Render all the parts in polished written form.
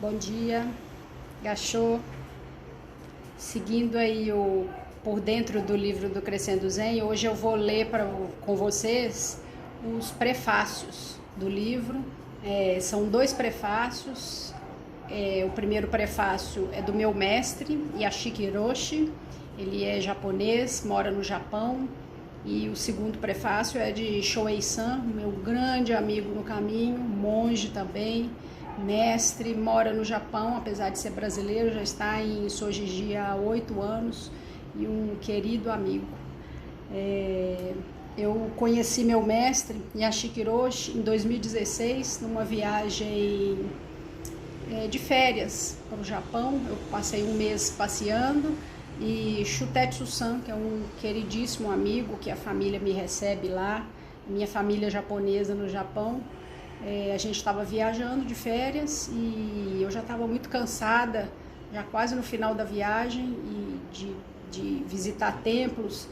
Bom dia, Gachô. Seguindo aí por dentro do livro do Crescendo Zen, hoje eu vou ler com vocês os prefácios do livro. São dois prefácios. O primeiro prefácio é do meu mestre, Yashiki Hiroshi. Ele é japonês, mora no Japão. E o segundo prefácio é de Shoei-san, meu grande amigo no caminho, monge também, mestre, mora no Japão, apesar de ser brasileiro, já está em Sojiji há 8 anos e um querido amigo. Eu conheci meu mestre, Yashiki Hiroshi, em 2016, numa viagem de férias para o Japão. Eu passei um mês passeando. E Shutetsu-san, que é um queridíssimo amigo que a família me recebe lá, minha família japonesa no Japão. A gente estava viajando de férias e eu já estava muito cansada, já quase no final da viagem, de visitar templos.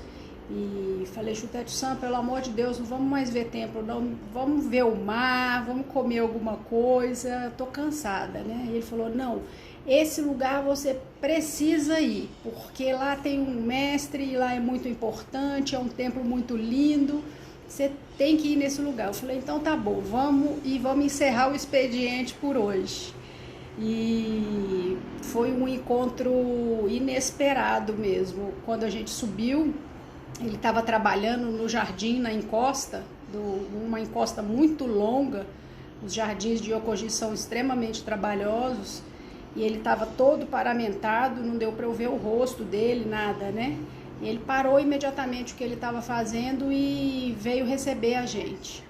E falei, Shutetsu-san, pelo amor de Deus, não vamos mais ver templo, não, vamos ver o mar, vamos comer alguma coisa, tô cansada, né? E ele falou, não, esse lugar você precisa ir, porque lá tem um mestre, lá é muito importante, é um templo muito lindo, você tem que ir nesse lugar. Eu falei, então tá bom, vamos encerrar o expediente por hoje. E foi um encontro inesperado mesmo. Quando a gente subiu, ele estava trabalhando no jardim, na encosta, uma encosta muito longa. Os jardins de Yokoji são extremamente trabalhosos. E ele estava todo paramentado, não deu para eu ver o rosto dele, nada, né? E ele parou imediatamente o que ele estava fazendo e veio receber a gente.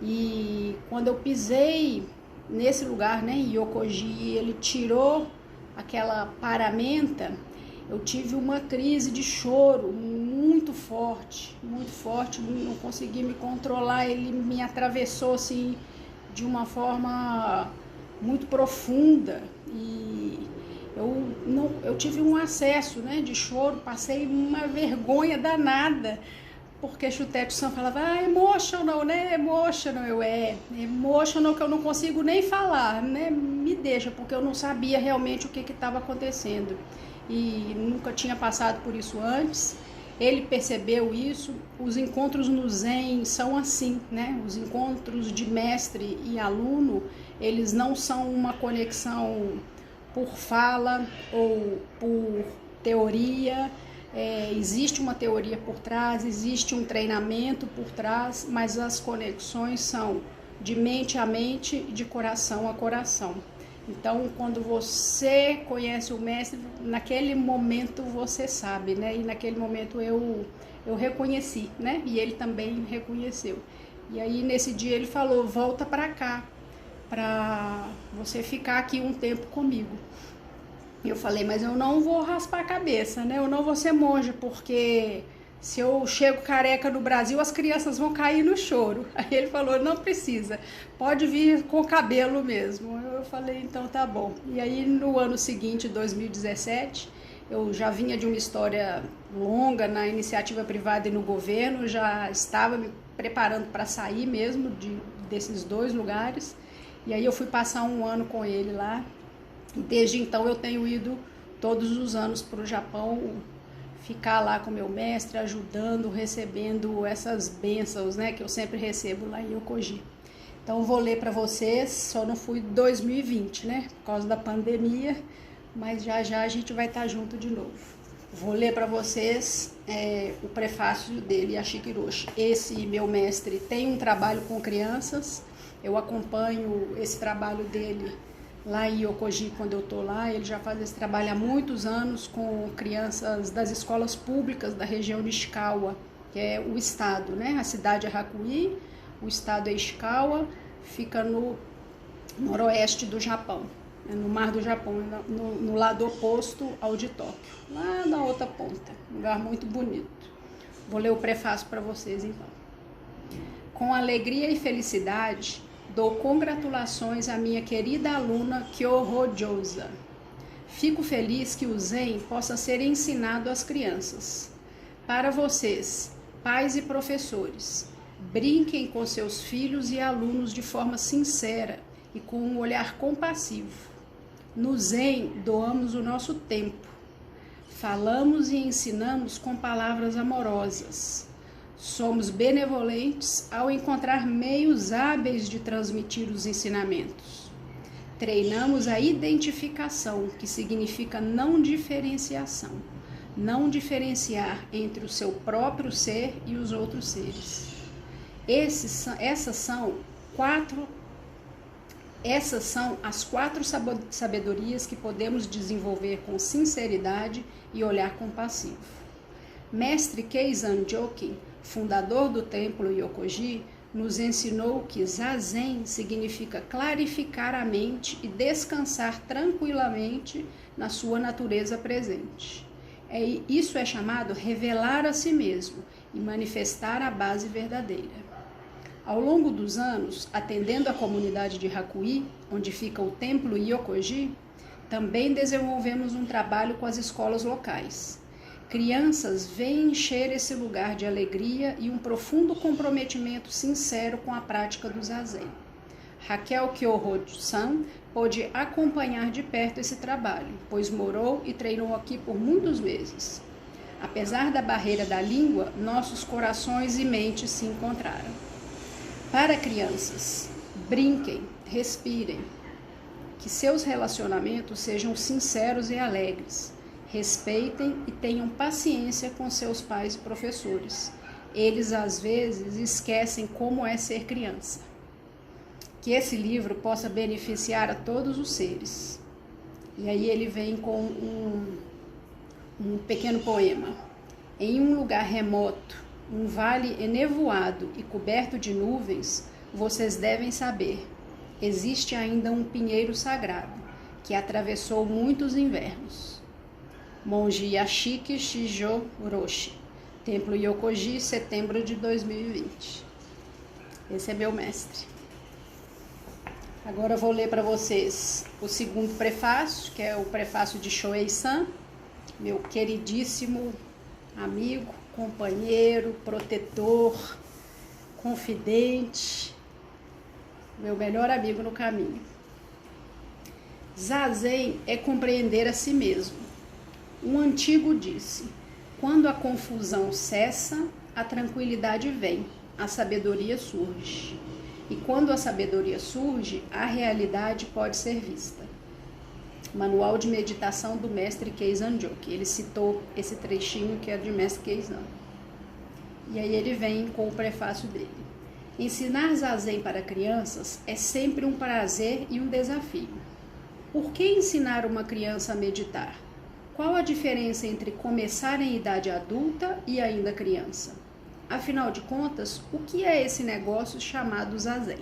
E quando eu pisei nesse lugar, né, em Yokoji, ele tirou aquela paramenta, eu tive uma crise de choro muito forte, não consegui me controlar, ele me atravessou assim de uma forma muito profunda e eu tive um acesso, né, de choro, passei uma vergonha danada, porque Shutetsu-san falava, emotional, né, emotional, emotional que eu não consigo nem falar, né, me deixa, porque eu não sabia realmente o que estava acontecendo e nunca tinha passado por isso antes. Ele percebeu isso. Os encontros no Zen são assim, né? Os encontros de mestre e aluno, eles não são uma conexão por fala ou por teoria. Existe uma teoria por trás, existe um treinamento por trás, mas as conexões são de mente a mente e de coração a coração. Então, quando você conhece o mestre, naquele momento você sabe, né? E naquele momento eu reconheci, né? E ele também reconheceu. E aí, nesse dia, ele falou, volta pra cá, pra você ficar aqui um tempo comigo. E eu falei, mas eu não vou raspar a cabeça, né? Eu não vou ser monja, porque se eu chego careca no Brasil, as crianças vão cair no choro. Aí ele falou, não precisa, pode vir com cabelo mesmo. Eu falei, então tá bom. E aí no ano seguinte, 2017, eu já vinha de uma história longa na iniciativa privada e no governo, já estava me preparando para sair mesmo desses dois lugares. E aí eu fui passar um ano com ele lá. E desde então eu tenho ido todos os anos para o Japão, ficar lá com meu mestre, ajudando, recebendo essas bênçãos, né, que eu sempre recebo lá em Yokoji. Então vou ler para vocês, só não fui 2020, né, por causa da pandemia, mas já já a gente vai estar junto de novo. Vou ler para vocês o prefácio dele, Yashiki Hiroshi. Esse meu mestre tem um trabalho com crianças, eu acompanho esse trabalho dele lá em Yokoji, quando eu tô lá. Ele já faz esse trabalho há muitos anos com crianças das escolas públicas da região de Ishikawa, que é o estado, né? A cidade é Hakui, o estado é Ishikawa, fica no noroeste do Japão, no mar do Japão, no lado oposto ao de Tóquio, lá na outra ponta, um lugar muito bonito. Vou ler o prefácio para vocês então. Com alegria e felicidade, dou congratulações à minha querida aluna Kyoho Josa. Fico feliz que o Zen possa ser ensinado às crianças. Para vocês, pais e professores, brinquem com seus filhos e alunos de forma sincera e com um olhar compassivo. No Zen, doamos o nosso tempo. Falamos e ensinamos com palavras amorosas. Somos benevolentes ao encontrar meios hábeis de transmitir os ensinamentos. Treinamos a identificação, que significa não diferenciação. Não diferenciar entre o seu próprio ser e os outros seres. Essas são as 4 sabedorias que podemos desenvolver com sinceridade e olhar compassivo. Mestre Keizan Jokin, fundador do templo Yokoji, nos ensinou que Zazen significa clarificar a mente e descansar tranquilamente na sua natureza presente. Isso é chamado revelar a si mesmo e manifestar a base verdadeira. Ao longo dos anos, atendendo a comunidade de Hakuin, onde fica o templo Yokoji, também desenvolvemos um trabalho com as escolas locais. Crianças vêm encher esse lugar de alegria e um profundo comprometimento sincero com a prática do Zazen. Raquel Kyoho-san pôde acompanhar de perto esse trabalho, pois morou e treinou aqui por muitos meses. Apesar da barreira da língua, nossos corações e mentes se encontraram. Para crianças, brinquem, respirem, que seus relacionamentos sejam sinceros e alegres. Respeitem e tenham paciência com seus pais e professores. Eles, às vezes, esquecem como é ser criança. Que esse livro possa beneficiar a todos os seres. E aí ele vem com um pequeno poema. Em um lugar remoto, um vale enevoado e coberto de nuvens, vocês devem saber, existe ainda um pinheiro sagrado, que atravessou muitos invernos. Monge Yashiki Shijo Roshi, Templo Yokoji, setembro de 2020. Esse é meu mestre. Agora eu vou ler para vocês o segundo prefácio, que é o prefácio de Shoei-san, meu queridíssimo amigo, companheiro, protetor, confidente, meu melhor amigo no caminho. Zazen é compreender a si mesmo. Um antigo disse: quando a confusão cessa, a tranquilidade vem, a sabedoria surge. E quando a sabedoria surge, a realidade pode ser vista. Manual de meditação do mestre Keizan Jokin. Ele citou esse trechinho que é de mestre Keizan. E aí ele vem com o prefácio dele. Ensinar Zazen para crianças é sempre um prazer e um desafio. Por que ensinar uma criança a meditar? Qual a diferença entre começar em idade adulta e ainda criança? Afinal de contas, o que é esse negócio chamado Zazen?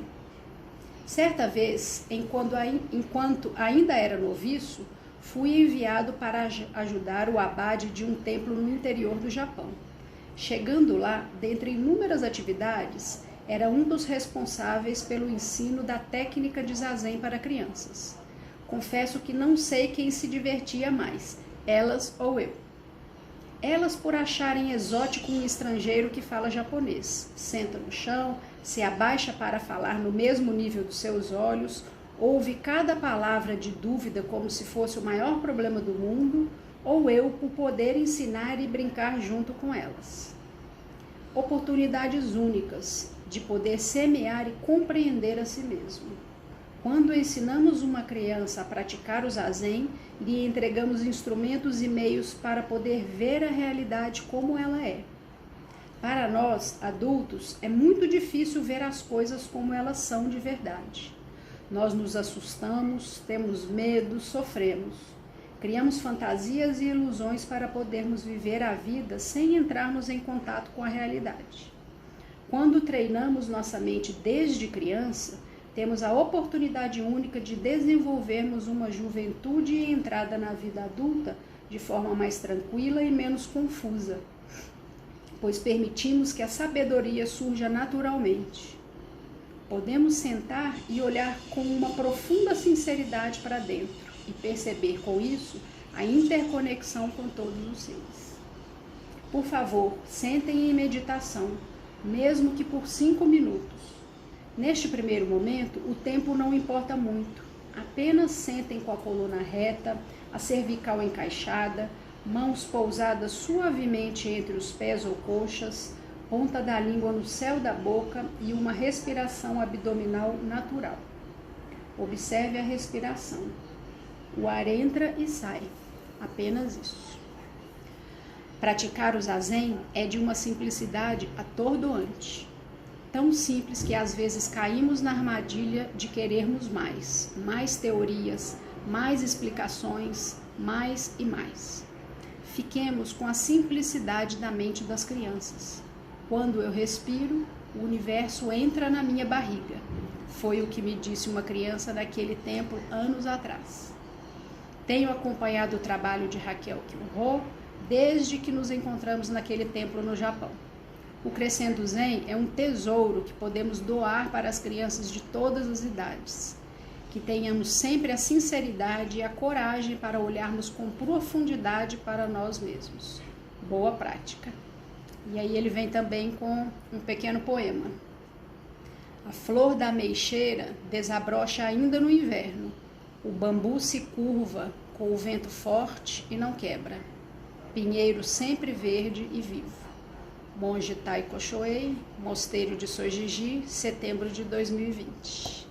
Certa vez, enquanto ainda era noviço, fui enviado para ajudar o abade de um templo no interior do Japão. Chegando lá, dentre inúmeras atividades, era um dos responsáveis pelo ensino da técnica de Zazen para crianças. Confesso que não sei quem se divertia mais, elas ou eu. Elas por acharem exótico um estrangeiro que fala japonês, senta no chão, se abaixa para falar no mesmo nível dos seus olhos, ouve cada palavra de dúvida como se fosse o maior problema do mundo, ou eu por poder ensinar e brincar junto com elas. Oportunidades únicas de poder semear e compreender a si mesmo. Quando ensinamos uma criança a praticar o Zazen, lhe entregamos instrumentos e meios para poder ver a realidade como ela é. Para nós, adultos, é muito difícil ver as coisas como elas são de verdade. Nós nos assustamos, temos medo, sofremos. Criamos fantasias e ilusões para podermos viver a vida sem entrarmos em contato com a realidade. Quando treinamos nossa mente desde criança, temos a oportunidade única de desenvolvermos uma juventude e entrada na vida adulta de forma mais tranquila e menos confusa, pois permitimos que a sabedoria surja naturalmente. Podemos sentar e olhar com uma profunda sinceridade para dentro e perceber com isso a interconexão com todos os seres. Por favor, sentem em meditação, mesmo que por 5 minutos. Neste primeiro momento, o tempo não importa muito. Apenas sentem com a coluna reta, a cervical encaixada, mãos pousadas suavemente entre os pés ou coxas, ponta da língua no céu da boca e uma respiração abdominal natural. Observe a respiração. O ar entra e sai. Apenas isso. Praticar o zazen é de uma simplicidade atordoante. Tão simples que às vezes caímos na armadilha de querermos mais teorias, mais explicações, mais e mais. Fiquemos com a simplicidade da mente das crianças. Quando eu respiro, o universo entra na minha barriga. Foi o que me disse uma criança naquele templo anos atrás. Tenho acompanhado o trabalho de Raquel Kyung-ho desde que nos encontramos naquele templo no Japão. O Crescendo Zen é um tesouro que podemos doar para as crianças de todas as idades. Que tenhamos sempre a sinceridade e a coragem para olharmos com profundidade para nós mesmos. Boa prática. E aí ele vem também com um pequeno poema. A flor da ameixeira desabrocha ainda no inverno. O bambu se curva com o vento forte e não quebra. Pinheiro sempre verde e vivo. Monge Taiko Shoei, Mosteiro de Sojiji, setembro de 2020.